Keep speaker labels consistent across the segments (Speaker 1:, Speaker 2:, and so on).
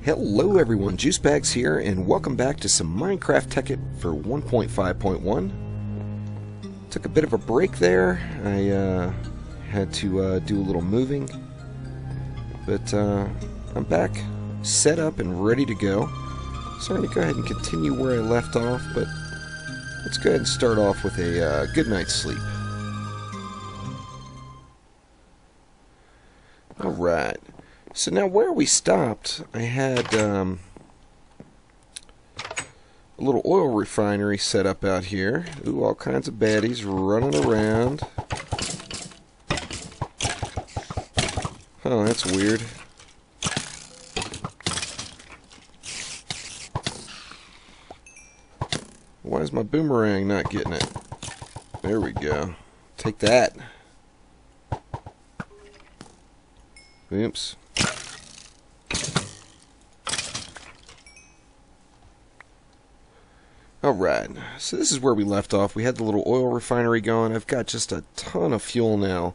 Speaker 1: Hello everyone, Juicebags here, and welcome back to some Minecraft Tekkit for 1.5.1. Took a bit of a break there. I had to do a little moving, but I'm back, set up and ready to go. So I'm going to go ahead and continue where I left off, but let's go ahead and start off with a good night's sleep. Alright. So now where we stopped, I had a little oil refinery set up out here. Ooh, all kinds of baddies running around. Oh, that's weird. Why is my boomerang not getting it? There we go. Take that. Oops. Alright, so this is where we left off. We had the little oil refinery going. I've got just a ton of fuel now.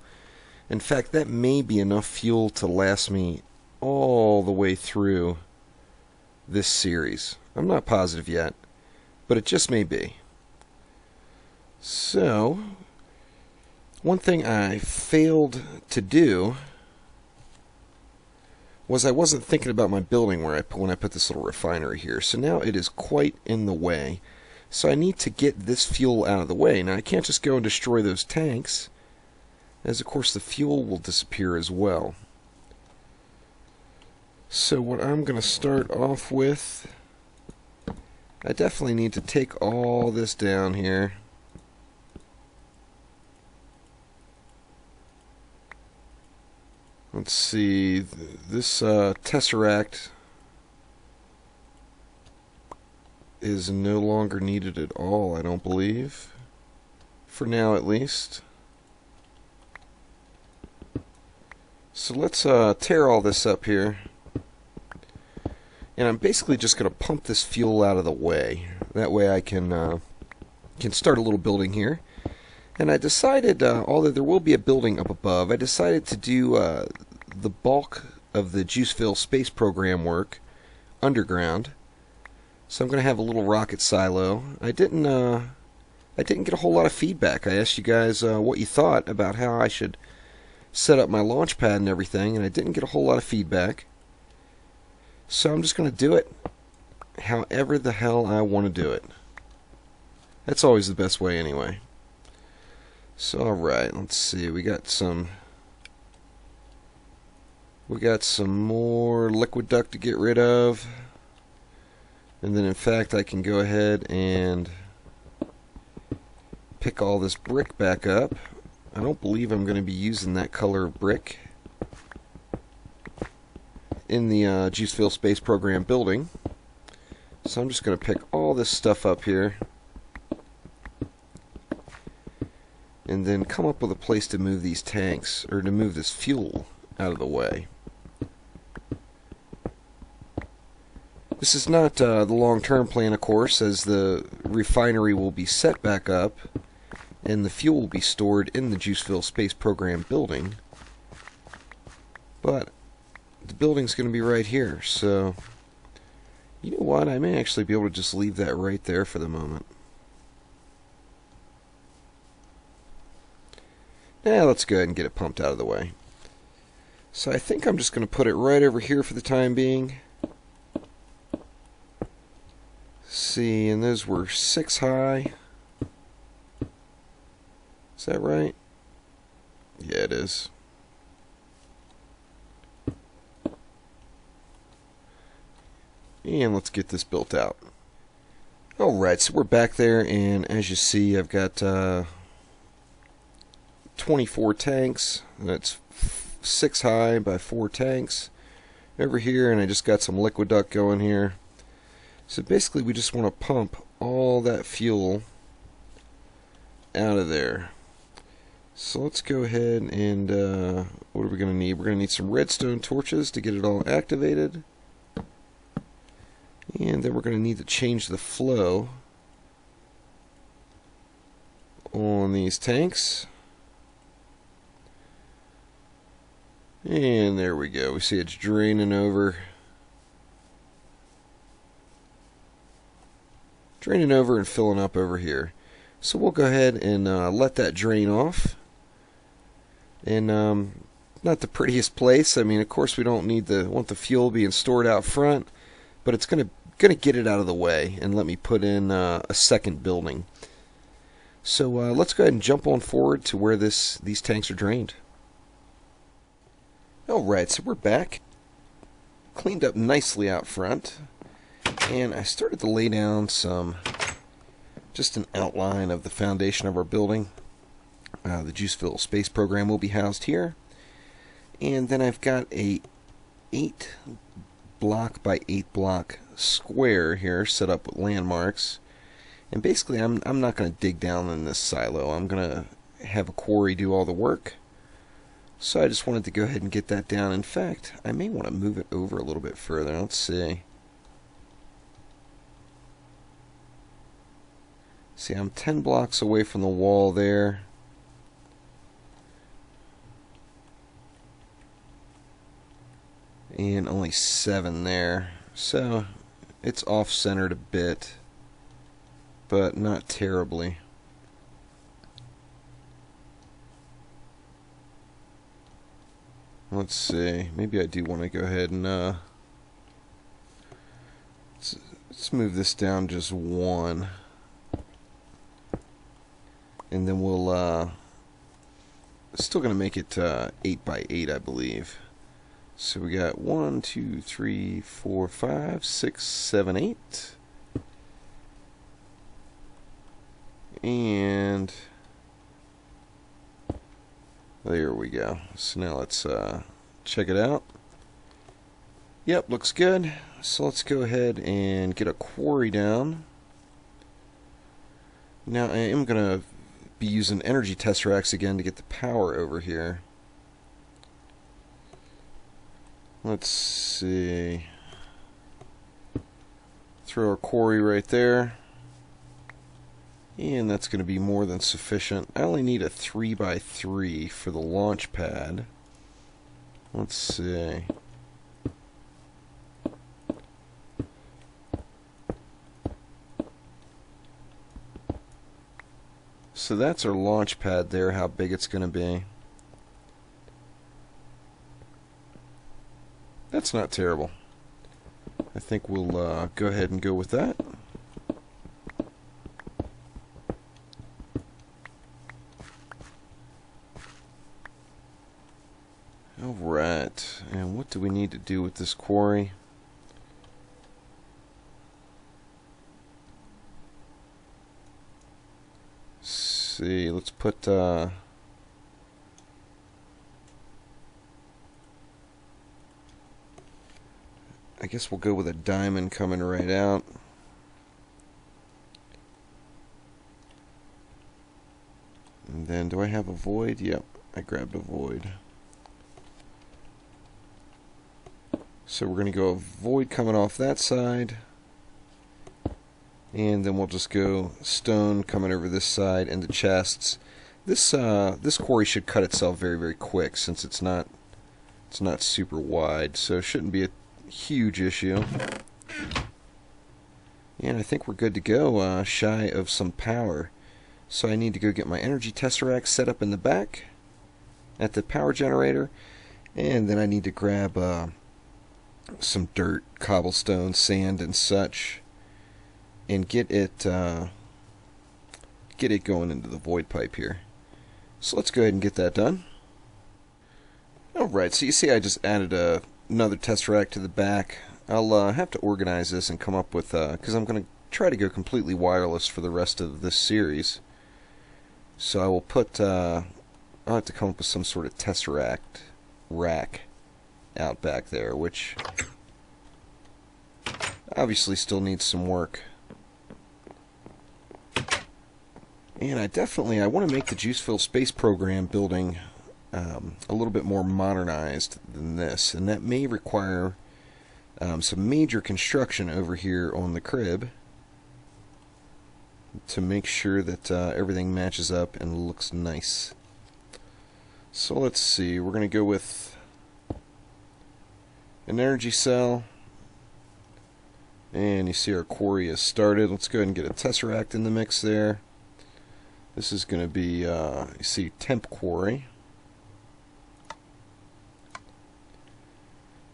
Speaker 1: In fact, that may be enough fuel to last me all the way through this series. I'm not positive yet, but it just may be. So, one thing I failed to do was I wasn't thinking about my building when I put this little refinery here. So now it is quite in the way. So I need to get this fuel out of the way. Now I can't just go and destroy those tanks, as of course the fuel will disappear as well. So what I'm going to start off with, I definitely need to take all this down here. Let's see, this Tesseract is no longer needed at all, I don't believe. For now, at least. So let's tear all this up here. And I'm basically just going to pump this fuel out of the way. That way I can start a little building here. And I decided, although there will be a building up above, I decided to do the bulk of the Juiceville Space Program work underground. So I'm going to have a little rocket silo. I didn't get a whole lot of feedback. I asked you guys what you thought about how I should set up my launch pad and everything, and I didn't get a whole lot of feedback. So I'm just going to do it however the hell I want to do it. That's always the best way anyway. So alright, let's see, we got some more liquid duct to get rid of. And then in fact I can go ahead and pick all this brick back up. I don't believe I'm going to be using that color of brick in the Juiceville Space Program building. So I'm just going to pick all this stuff up here. And then come up with a place to move these tanks, or to move this fuel out of the way. This is not the long-term plan, of course, as the refinery will be set back up, and the fuel will be stored in the Juiceville Space Program building. But the building's going to be right here, so you know what? I may actually be able to just leave that right there for the moment. Yeah, let's go ahead and get it pumped out of the way. So I think I'm just going to put it right over here for the time being. See, and those were 6 high. Is that right? Yeah, it is. And let's get this built out. Alright, so we're back there, and as you see, I've got 24 tanks. That's 6 high by 4 tanks over here, and I just got some liquid duct going here. So basically we just want to pump all that fuel out of there. So let's go ahead and what are we going to need? We're going to need some redstone torches to get it all activated, and then we're going to need to change the flow on these tanks. And there we go. We see it's draining over. draining over and filling up over here. So we'll go ahead and let that drain off. And not the prettiest place. I mean, of course, we don't want the fuel being stored out front, but it's gonna get it out of the way and let me put in a second building. So let's go ahead and jump on forward to where these tanks are drained. Alright, so we're back. Cleaned up nicely out front. And I started to lay down just an outline of the foundation of our building. The Juiceville Space Program will be housed here. And then I've got a 8 block by 8 block square here set up with landmarks. And basically I'm not going to dig down in this silo. I'm going to have a quarry do all the work. So I just wanted to go ahead and get that down. In fact, I may want to move it over a little bit further. Let's see. See, I'm 10 blocks away from the wall there. And only 7 there. So it's off-centered a bit, but not terribly. Let's see. Maybe I do want to go ahead and let's move this down just 1. And then we'll still going to make it 8 by 8, I believe. So we got 1, 2, 3, 4, 5, 6, 7, 8. And there we go. So now let's check it out. Yep, looks good. So let's go ahead and get a quarry down. Now I am going to be using energy tesseracts again to get the power over here. Let's see. Throw our quarry right there. And that's going to be more than sufficient. I only need a 3 by 3 for the launch pad. Let's see. So that's our launch pad there, how big it's going to be. That's not terrible. I think we'll go ahead and go with that. Alright, and what do we need to do with this quarry? Let's see, let's put I guess we'll go with a diamond coming right out. And then, do I have a void? Yep, I grabbed a void. So we're going to go a void coming off that side. And then we'll just go stone coming over this side and the chests. This quarry should cut itself very, very quick since it's not super wide, so it shouldn't be a huge issue. And I think we're good to go, shy of some power. So I need to go get my energy tesseract set up in the back at the power generator, and then I need to grab some dirt, cobblestone, sand, and such, and get it going into the void pipe here. So let's go ahead and get that done. Alright, so you see I just added another tesseract to the back. I'll have to organize this and come up with, because I'm going to try to go completely wireless for the rest of this series. So I will put, I'll have to come up with some sort of tesseract rack out back there, which obviously still needs some work. And I want to make the Juiceville Space Program building a little bit more modernized than this, and that may require some major construction over here on the crib to make sure that everything matches up and looks nice. So let's see, we're going to go with an energy cell, And you see our quarry has started. Let's go ahead and get a tesseract in the mix there. This is going to be, you see, temp quarry.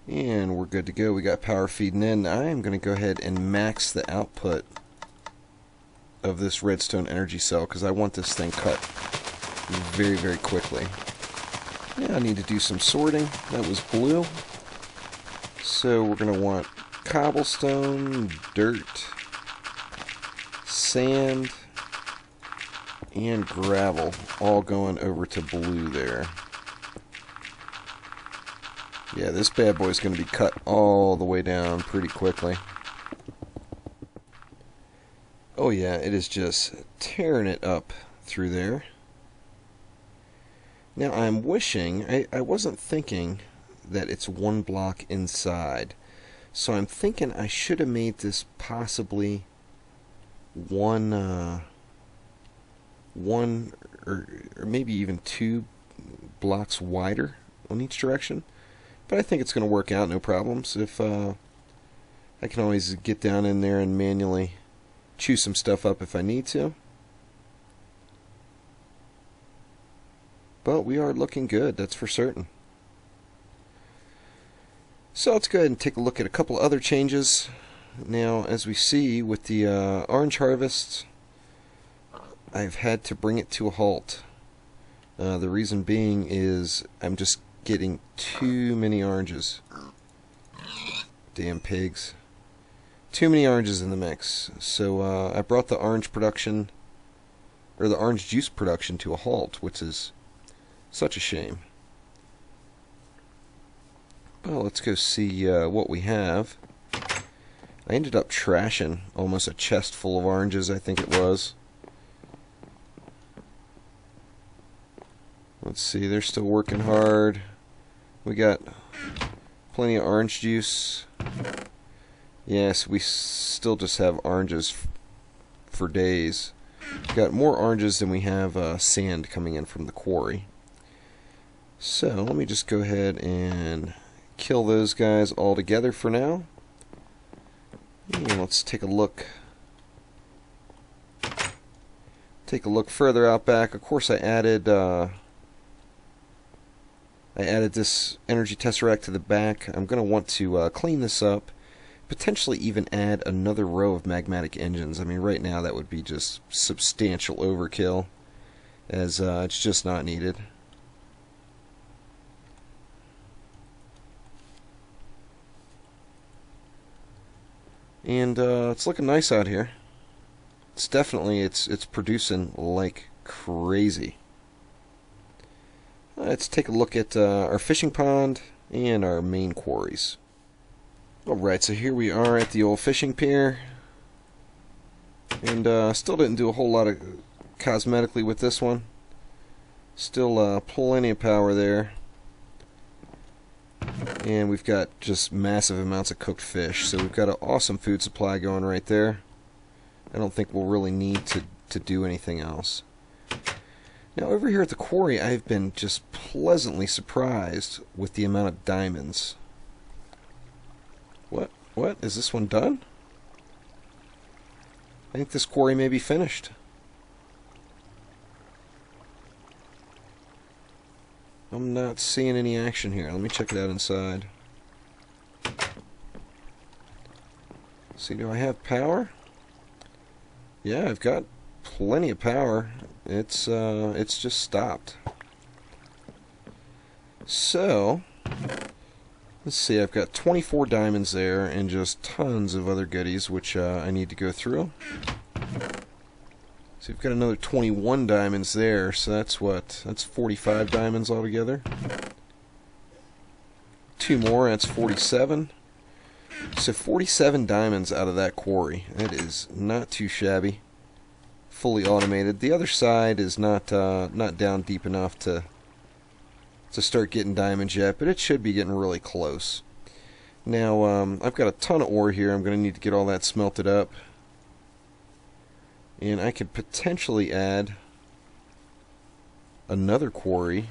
Speaker 1: And we're good to go. We got power feeding in. I am going to go ahead and max the output of this redstone energy cell because I want this thing cut very, very quickly. Yeah, I need to do some sorting. That was blue. So we're going to want cobblestone, dirt, sand, and gravel all going over to blue there. Yeah, this bad boy is going to be cut all the way down pretty quickly. Oh yeah, it is just tearing it up through there. Now I'm wishing, I wasn't thinking that it's one block inside. So I'm thinking I should have made this possibly one or maybe even 2 blocks wider on each direction. But I think it's going to work out, no problems. If I can always get down in there and manually chew some stuff up if I need to. But we are looking good, that's for certain. So let's go ahead and take a look at a couple other changes. Now, as we see with the orange harvest, I've had to bring it to a halt. The reason being is I'm just getting too many oranges. Damn pigs. Too many oranges in the mix. So I brought the orange production, or the orange juice production, to a halt, which is such a shame. Well, let's go see what we have. I ended up trashing almost a chest full of oranges, I think it was. Let's see, they're still working hard. We got plenty of orange juice. Yes, we still just have oranges for days. We've got more oranges than we have sand coming in from the quarry. So, let me just go ahead and kill those guys all together for now. And let's take a look. Take a look further out back. Of course, I added this energy tesseract to the back. I'm going to want to clean this up. Potentially even add another row of magmatic engines. I mean, right now that would be just substantial overkill, as it's just not needed. And it's looking nice out here. It's definitely, it's producing like crazy. Let's take a look at our fishing pond and our main quarries. Alright, so here we are at the old fishing pier. And still didn't do a whole lot of cosmetically with this one. Still plenty of power there. And we've got just massive amounts of cooked fish. So we've got an awesome food supply going right there. I don't think we'll really need to do anything else. Now over here at the quarry, I've been just pleasantly surprised with the amount of diamonds. What? Is this one done? I think this quarry may be finished. I'm not seeing any action here. Let me check it out inside. See, do I have power? Yeah, I've got plenty of power. It's just stopped. So, let's see, I've got 24 diamonds there and just tons of other goodies which I need to go through. So we've got another 21 diamonds there, so that's what? That's 45 diamonds altogether. 2 more, that's 47. So 47 diamonds out of that quarry. That is not too shabby. Fully automated. The other side is not down deep enough to start getting diamonds yet, but it should be getting really close. Now, I've got a ton of ore here. I'm going to need to get all that smelted up. And I could potentially add another quarry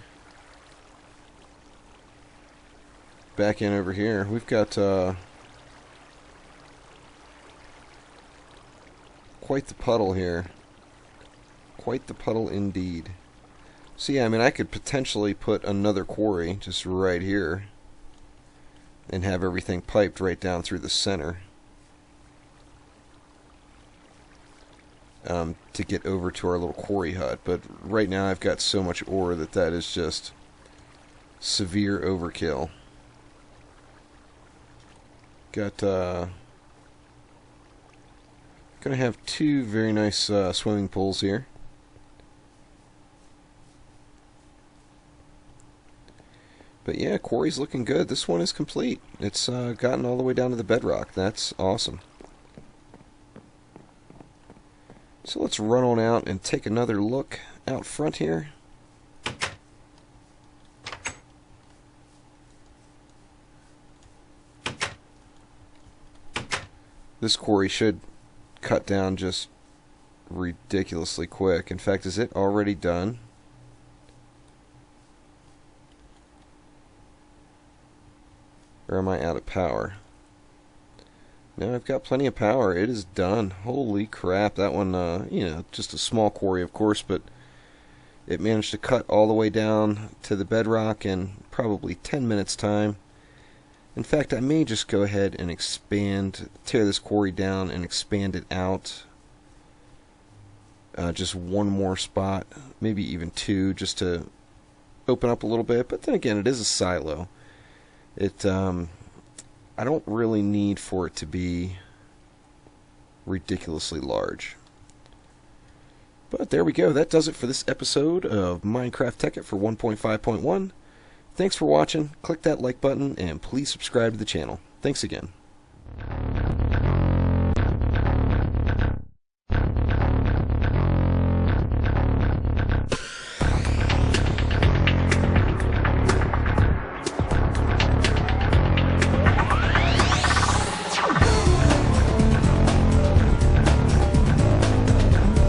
Speaker 1: back in over here. We've got quite the puddle here. Quite the puddle indeed. So yeah, I mean, I could potentially put another quarry just right here and have everything piped right down through the center to get over to our little quarry hut. But right now I've got so much ore that is just severe overkill. Got gonna have two very nice swimming pools here. But yeah, quarry's looking good. This one is complete. It's gotten all the way down to the bedrock. That's awesome. So let's run on out and take another look out front here. This quarry should cut down just ridiculously quick. In fact, is it already done? Or am I out of power? No, I've got plenty of power. It is done. Holy crap. That one, you know, just a small quarry, of course, but it managed to cut all the way down to the bedrock in probably 10 minutes time. In fact, I may just go ahead and tear this quarry down and expand it out. Just one more spot, maybe even two, just to open up a little bit. But then again, it is a silo. I don't really need for it to be ridiculously large. But there we go. That does it for this episode of Minecraft Tekkit for 1.5.1. Thanks for watching. Click that like button and please subscribe to the channel. Thanks again.